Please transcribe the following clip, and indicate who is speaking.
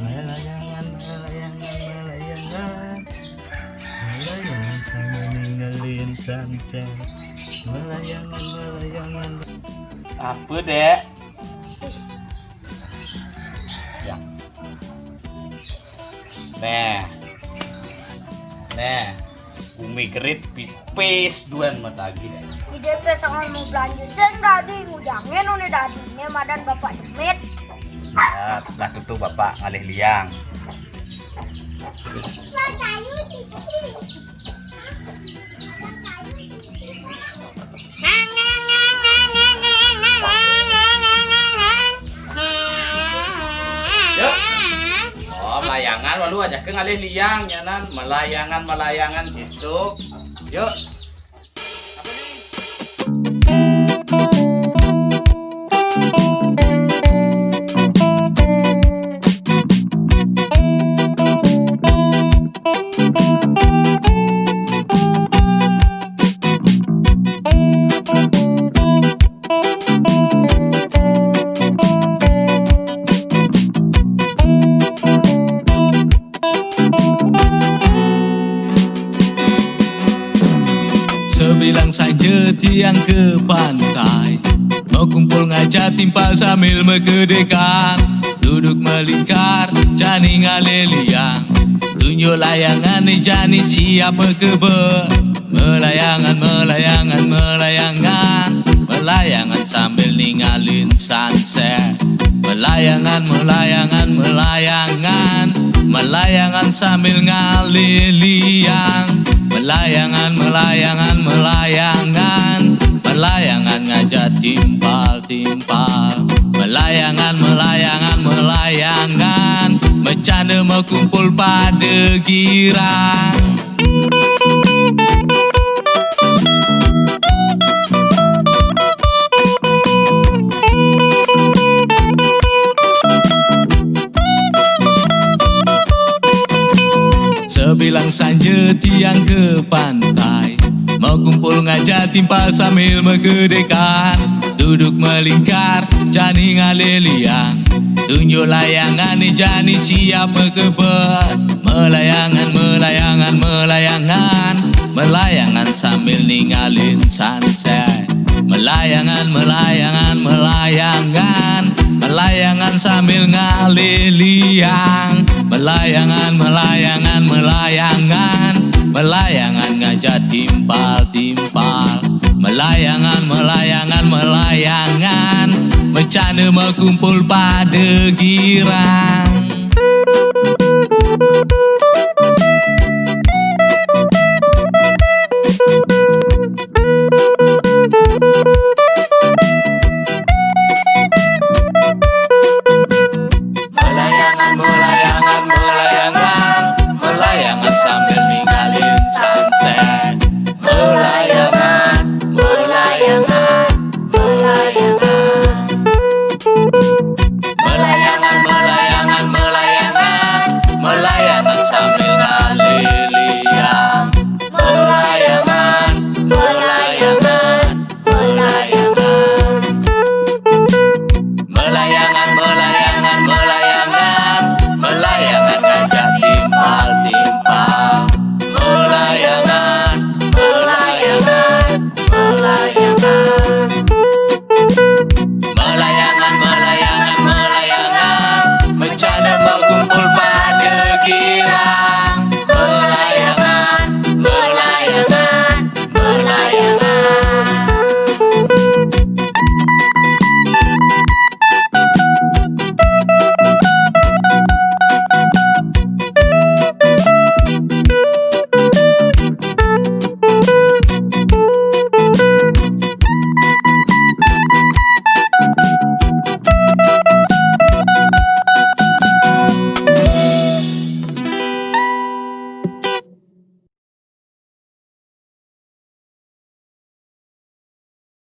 Speaker 1: Melayangan, melayangan, melayangan, melayangan sambil ninggalin sunset. Melayangan, melayangan. Apa dek? Ya. Nah, bumi kerit pipis duan mata lagi deh.
Speaker 2: Di DP sangat mau belanja sen tadi ngudangin udah tadinya madan bapak demit.
Speaker 1: Ya, lah tutup bapak ngalih liang. Yuk. Oh, melayangan lalu aja ke ngalih liang nyanan melayangan gitu. Yuk. Apa nih?
Speaker 3: Sebilang saja tiang ke pantai, mau kumpul ngajak timpal sambil mengedekan. Duduk melingkar, jani ngaleliang, tunjuk layangan ni jani siap berkebe. Melayangan, melayangan, melayangan, melayangan sambil ninggalin sunset. Melayangan, melayangan, melayangan, melayangan sambil ngaleliang. Melayangan, melayangan, melayangan, melayangan ngajak timpal-timpal. Melayangan, melayangan, melayangan, bercanda mau kumpul pada girang. Sebilang saja tiang ke pantai, mau kumpul ngajak timpal sambil mengedekan. Duduk melingkar, jani ngaleliang, tunjuk layangan ni jani siap berkebet. Melayangan, melayangan, melayangan, melayangan sambil ninggalin sunset. Melayangan, melayangan, melayangan, melayangan sambil ngaleliang. Melayangan, melayangan, melayangan, melayangan ngajak timpal-timpal. Melayangan, melayangan, melayangan, bercanda mau kumpul pada girang.